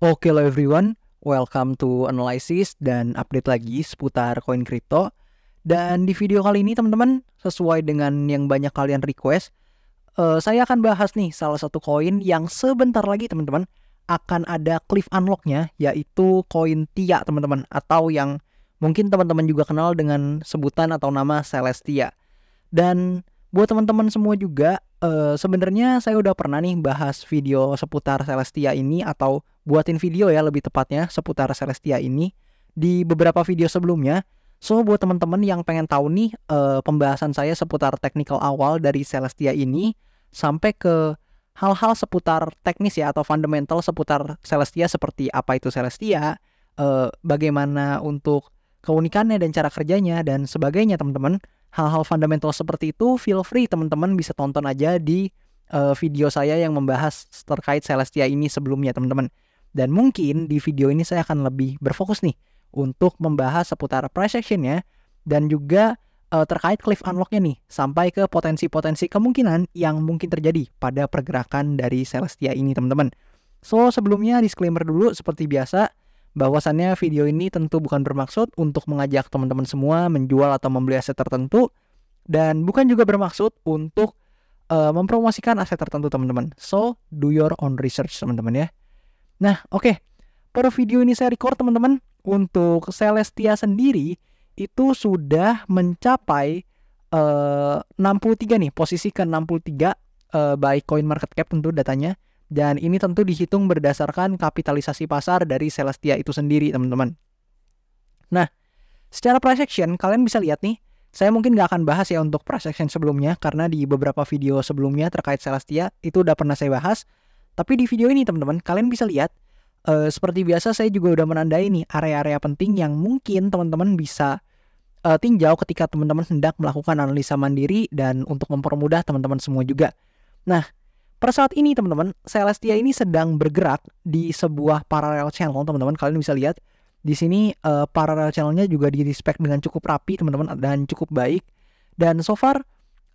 Oke hello everyone, welcome to analysis dan update lagi seputar koin kripto. Dan di video kali ini teman-teman, sesuai dengan yang banyak kalian request, saya akan bahas nih salah satu koin yang sebentar lagi teman-teman akan ada cliff unlock-nya, yaitu koin TIA teman-teman, atau yang mungkin teman-teman juga kenal dengan sebutan atau nama Celestia. Dan buat teman-teman semua juga, sebenarnya saya udah pernah nih bahas video seputar Celestia ini, atau buatin video ya lebih tepatnya seputar Celestia ini di beberapa video sebelumnya. So buat teman-teman yang pengen tahu nih pembahasan saya seputar technical awal dari Celestia ini sampai ke hal-hal seputar teknis ya atau fundamental seputar Celestia, seperti apa itu Celestia, bagaimana untuk keunikannya dan cara kerjanya dan sebagainya teman-teman. Hal-hal fundamental seperti itu feel free teman-teman bisa tonton aja di video saya yang membahas terkait Celestia ini sebelumnya teman-teman. Dan mungkin di video ini saya akan lebih berfokus nih untuk membahas seputar price actionnya dan juga terkait cliff unlock-nya nih, sampai ke potensi-potensi kemungkinan yang mungkin terjadi pada pergerakan dari Celestia ini teman-teman. So sebelumnya disclaimer dulu seperti biasa, bahwasannya video ini tentu bukan bermaksud untuk mengajak teman-teman semua menjual atau membeli aset tertentu, dan bukan juga bermaksud untuk mempromosikan aset tertentu teman-teman. So do your own research teman-teman ya. Nah oke, per video ini saya record teman-teman, untuk Celestia sendiri itu sudah mencapai 63 nih, posisi ke 63 by coin market cap tentu datanya. Dan ini tentu dihitung berdasarkan kapitalisasi pasar dari Celestia itu sendiri teman-teman. Nah, secara price action kalian bisa lihat nih, saya mungkin gak akan bahas ya untuk price action sebelumnya, karena di beberapa video sebelumnya terkait Celestia itu udah pernah saya bahas. Tapi di video ini teman-teman, kalian bisa lihat seperti biasa saya juga udah menandai nih area-area penting yang mungkin teman-teman bisa tinjau ketika teman-teman hendak melakukan analisa mandiri dan untuk mempermudah teman-teman semua juga. Nah, per saat ini teman-teman, Celestia ini sedang bergerak di sebuah parallel channel teman-teman. Kalian bisa lihat di sini parallel channelnya juga di-respect dengan cukup rapi teman-teman dan cukup baik. Dan so far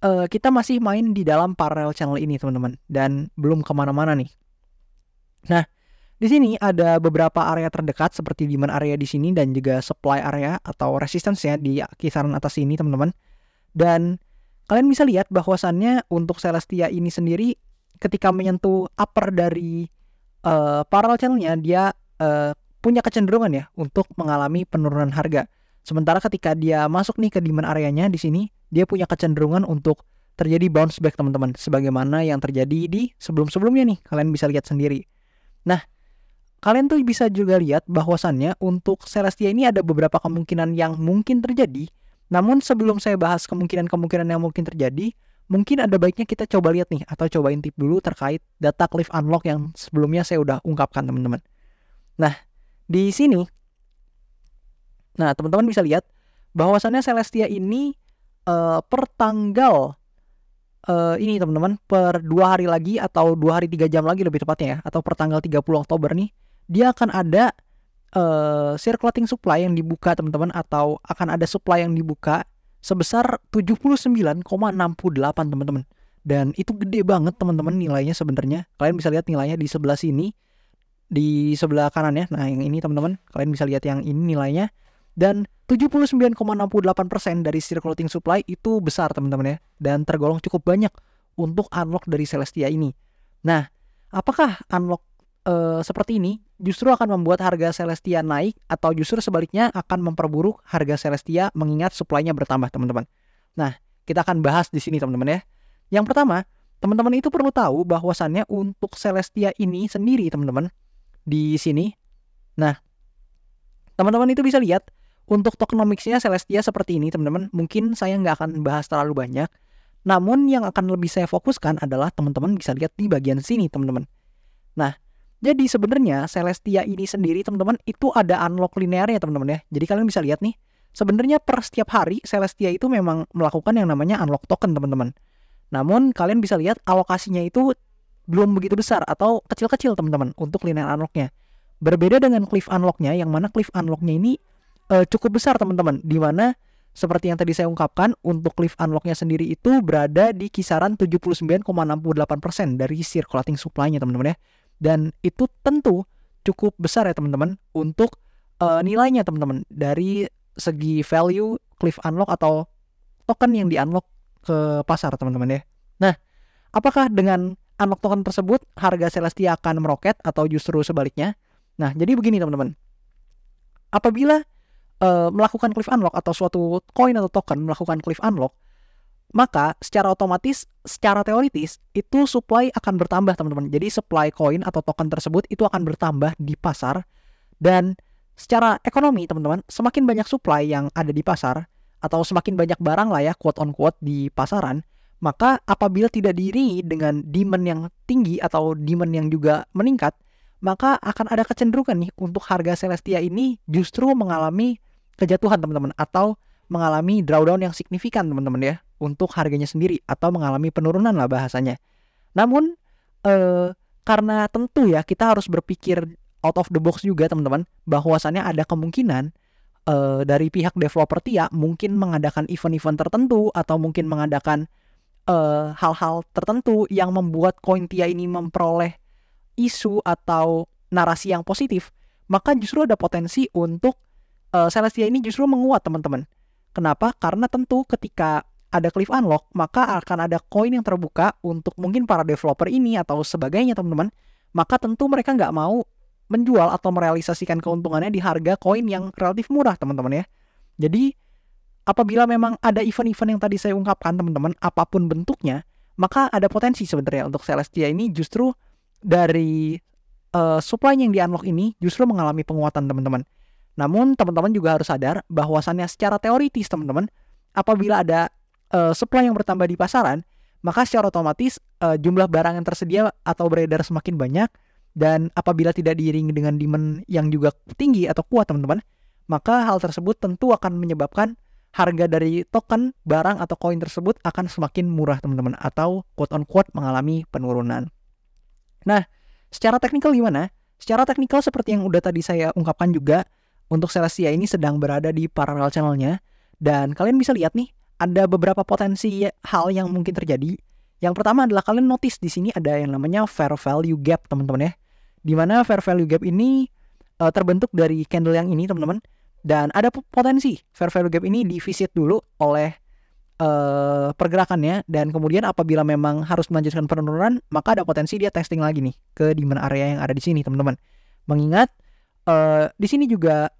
kita masih main di dalam parallel channel ini teman-teman, dan belum kemana-mana nih. Nah, di sini ada beberapa area terdekat seperti demand area di sini dan juga supply area atau resistance-nya di kisaran atas ini teman-teman. Dan kalian bisa lihat bahwasannya untuk Celestia ini sendiri ketika menyentuh upper dari parallel channelnya, dia punya kecenderungan ya untuk mengalami penurunan harga. Sementara ketika dia masuk nih ke demand areanya di sini, dia punya kecenderungan untuk terjadi bounce back teman-teman, sebagaimana yang terjadi di sebelum-sebelumnya nih. Kalian bisa lihat sendiri. Nah, kalian tuh bisa juga lihat bahwasannya untuk Celestia ini ada beberapa kemungkinan yang mungkin terjadi. Namun sebelum saya bahas kemungkinan-kemungkinan yang mungkin terjadi, mungkin ada baiknya kita coba lihat nih, atau coba intip dulu terkait data cliff unlock yang sebelumnya saya udah ungkapkan teman-teman. Nah, di sini, nah teman-teman bisa lihat bahwasannya Celestia ini per tanggal ini teman-teman, per 2 hari lagi atau 2 hari 3 jam lagi lebih tepatnya ya, atau per tanggal 30 Oktober nih, dia akan ada circulating supply yang dibuka teman-teman, atau akan ada supply yang dibuka sebesar 79,68 teman-teman. Dan itu gede banget teman-teman nilainya sebenarnya. Kalian bisa lihat nilainya di sebelah sini, di sebelah kanan ya. Nah yang ini teman-teman, kalian bisa lihat yang ini nilainya. Dan 79,68% dari circulating supply itu besar teman-teman ya, dan tergolong cukup banyak untuk unlock dari Celestia ini. Nah, apakah unlock seperti ini justru akan membuat harga Celestia naik, atau justru sebaliknya akan memperburuk harga Celestia mengingat supply-nya bertambah teman-teman? Nah, kita akan bahas di sini teman-teman ya. Yang pertama, teman-teman itu perlu tahu bahwasannya untuk Celestia ini sendiri teman-teman, di sini. Nah, teman-teman itu bisa lihat untuk tokenomics-nya Celestia seperti ini teman-teman. Mungkin saya nggak akan bahas terlalu banyak, namun yang akan lebih saya fokuskan adalah teman-teman bisa lihat di bagian sini teman-teman. Nah, jadi sebenarnya Celestia ini sendiri teman-teman itu ada unlock linearnya teman-teman ya. Jadi kalian bisa lihat nih, sebenarnya per setiap hari Celestia itu memang melakukan yang namanya unlock token teman-teman. Namun kalian bisa lihat alokasinya itu belum begitu besar atau kecil-kecil teman-teman untuk linear unlock-nya. Berbeda dengan cliff unlock-nya, yang mana cliff unlock-nya ini cukup besar teman-teman, di mana seperti yang tadi saya ungkapkan, untuk cliff unlock-nya sendiri itu berada di kisaran 79,68% dari circulating supply-nya teman-teman ya. Dan itu tentu cukup besar ya teman-teman untuk nilainya teman-teman dari segi value cliff unlock atau token yang di unlock ke pasar teman-teman ya. Nah, apakah dengan unlock token tersebut harga Celestia akan meroket atau justru sebaliknya? Nah, jadi begini teman-teman. Apabila melakukan cliff unlock atau suatu koin atau token melakukan cliff unlock, maka secara otomatis, secara teoritis itu supply akan bertambah teman-teman. Jadi supply koin atau token tersebut itu akan bertambah di pasar, dan secara ekonomi teman-teman, semakin banyak supply yang ada di pasar atau semakin banyak barang lah ya quote on quote di pasaran, maka apabila tidak diiringi dengan demand yang tinggi atau demand yang juga meningkat, maka akan ada kecenderungan nih untuk harga Celestia ini justru mengalami kejatuhan teman-teman, atau mengalami drawdown yang signifikan teman-teman ya untuk harganya sendiri, atau mengalami penurunan lah bahasanya. Namun karena tentu ya kita harus berpikir out of the box juga teman-teman, bahwasannya ada kemungkinan dari pihak developer TIA mungkin mengadakan event-event tertentu atau mungkin mengadakan hal-hal tertentu yang membuat koin TIA ini memperoleh isu atau narasi yang positif, maka justru ada potensi untuk Celestia ini justru menguat teman-teman. Kenapa? Karena tentu ketika ada cliff unlock, maka akan ada koin yang terbuka untuk mungkin para developer ini atau sebagainya teman-teman. Maka tentu mereka nggak mau menjual atau merealisasikan keuntungannya di harga koin yang relatif murah teman-teman ya. Jadi apabila memang ada event-event yang tadi saya ungkapkan teman-teman, apapun bentuknya, maka ada potensi sebenarnya untuk Celestia ini justru dari supply yang di unlock ini justru mengalami penguatan teman-teman. Namun teman-teman juga harus sadar bahwasannya secara teoritis teman-teman, apabila ada supply yang bertambah di pasaran, maka secara otomatis jumlah barang yang tersedia atau beredar semakin banyak, dan apabila tidak diiringi dengan demand yang juga tinggi atau kuat teman-teman, maka hal tersebut tentu akan menyebabkan harga dari token, barang atau koin tersebut akan semakin murah teman-teman, atau quote on quote mengalami penurunan. Nah, secara teknikal gimana? Secara teknikal seperti yang udah tadi saya ungkapkan juga, untuk Celestia ini sedang berada di parallel channelnya, dan kalian bisa lihat nih ada beberapa potensi hal yang mungkin terjadi. Yang pertama adalah kalian notice di sini ada yang namanya fair value gap teman-teman ya, dimana fair value gap ini terbentuk dari candle yang ini teman-teman, dan ada potensi fair value gap ini divisit dulu oleh pergerakannya, dan kemudian apabila memang harus melanjutkan penurunan, maka ada potensi dia testing lagi nih ke demand area yang ada di sini teman-teman. Mengingat di sini juga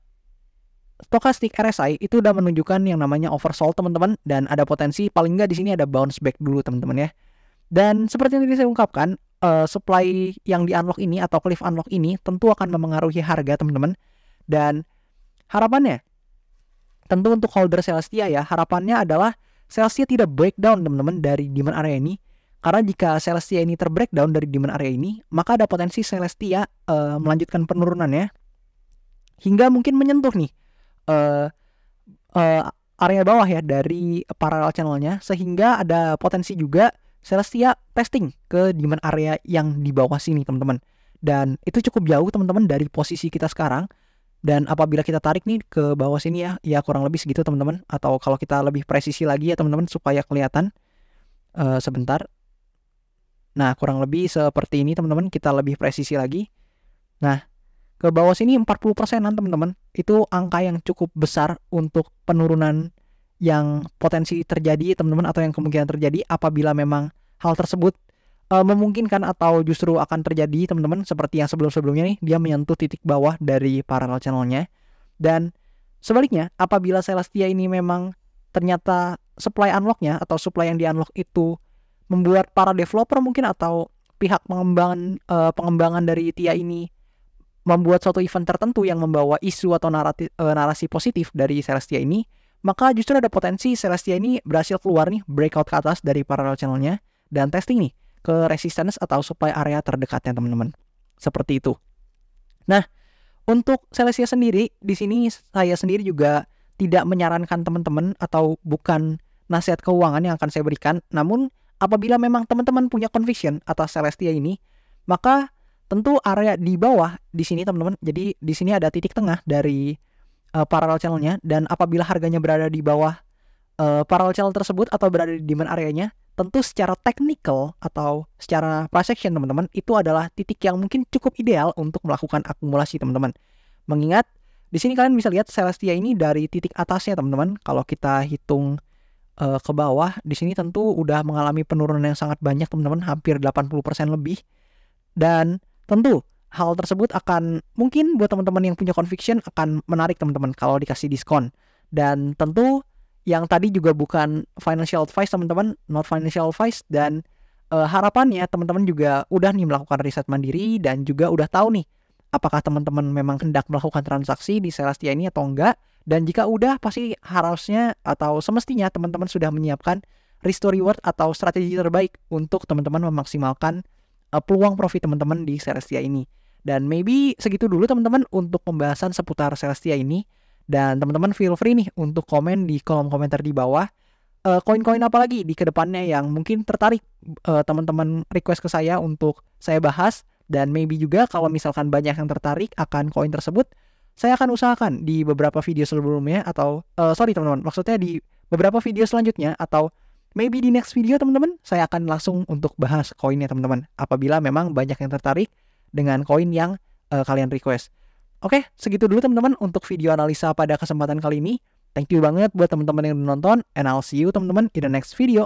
stochastic RSI itu udah menunjukkan yang namanya oversold teman-teman, dan ada potensi paling nggak di sini ada bounce back dulu teman-teman ya. Dan seperti yang tadi saya ungkapkan, supply yang di unlock ini atau cliff unlock ini tentu akan memengaruhi harga teman-teman, dan harapannya tentu untuk holder Celestia ya, harapannya adalah Celestia tidak breakdown teman-teman dari demand area ini, karena jika Celestia ini terbreakdown dari demand area ini, maka ada potensi Celestia melanjutkan penurunannya hingga mungkin menyentuh nih area bawah ya dari parallel channelnya, sehingga ada potensi juga Celestia testing ke demand area yang di bawah sini teman-teman, dan itu cukup jauh teman-teman dari posisi kita sekarang. Dan apabila kita tarik nih ke bawah sini ya kurang lebih segitu teman-teman, atau kalau kita lebih presisi lagi ya teman-teman supaya kelihatan sebentar. Nah kurang lebih seperti ini teman-teman, kita lebih presisi lagi. Nah ke bawah sini 40%-an teman-teman, itu angka yang cukup besar untuk penurunan yang potensi terjadi teman-teman, atau yang kemungkinan terjadi apabila memang hal tersebut memungkinkan atau justru akan terjadi teman-teman, seperti yang sebelum-sebelumnya nih dia menyentuh titik bawah dari parallel channelnya. Dan sebaliknya apabila Celestia ini memang ternyata supply unlocknya atau supply yang di unlock itu membuat para developer mungkin atau pihak pengembangan dari TIA ini membuat suatu event tertentu yang membawa isu atau narasi positif dari Celestia ini, maka justru ada potensi Celestia ini berhasil keluar nih, breakout ke atas dari parallel channelnya, dan testing nih ke resistance atau supply area terdekatnya teman-teman. Seperti itu. Nah, untuk Celestia sendiri, di sini saya sendiri juga tidak menyarankan teman-teman atau bukan nasihat keuangan yang akan saya berikan. Namun, apabila memang teman-teman punya conviction atas Celestia ini, maka tentu area di bawah di sini teman-teman. Jadi di sini ada titik tengah dari parallel channelnya, dan apabila harganya berada di bawah parallel channel tersebut atau berada di demand areanya, tentu secara technical atau secara price action teman-teman, itu adalah titik yang mungkin cukup ideal untuk melakukan akumulasi teman-teman. Mengingat di sini kalian bisa lihat Celestia ini dari titik atasnya teman-teman. Kalau kita hitung ke bawah, di sini tentu udah mengalami penurunan yang sangat banyak teman-teman, hampir 80% lebih. Dan tentu hal tersebut akan mungkin buat teman-teman yang punya conviction akan menarik teman-teman kalau dikasih diskon. Dan tentu yang tadi juga bukan financial advice teman-teman, not financial advice. Dan harapannya teman-teman juga udah nih melakukan riset mandiri dan juga udah tahu nih apakah teman-teman memang hendak melakukan transaksi di Celestia ini atau enggak. Dan jika udah, pasti harusnya atau semestinya teman-teman sudah menyiapkan risk to reward atau strategi terbaik untuk teman-teman memaksimalkan peluang profit teman-teman di Celestia ini. Dan maybe segitu dulu teman-teman untuk pembahasan seputar Celestia ini. Dan teman-teman feel free nih untuk komen di kolom komentar di bawah koin-koin apa lagi di kedepannya yang mungkin tertarik teman-teman request ke saya untuk saya bahas. Dan maybe juga kalau misalkan banyak yang tertarik akan koin tersebut, saya akan usahakan di beberapa video sebelumnya atau teman-teman, maksudnya di beberapa video selanjutnya atau maybe di next video teman-teman, saya akan langsung untuk bahas koinnya teman-teman apabila memang banyak yang tertarik dengan koin yang kalian request. Oke, segitu dulu teman-teman untuk video analisa pada kesempatan kali ini. Thank you banget buat teman-teman yang udah nonton, and I'll see you teman-teman in the next video.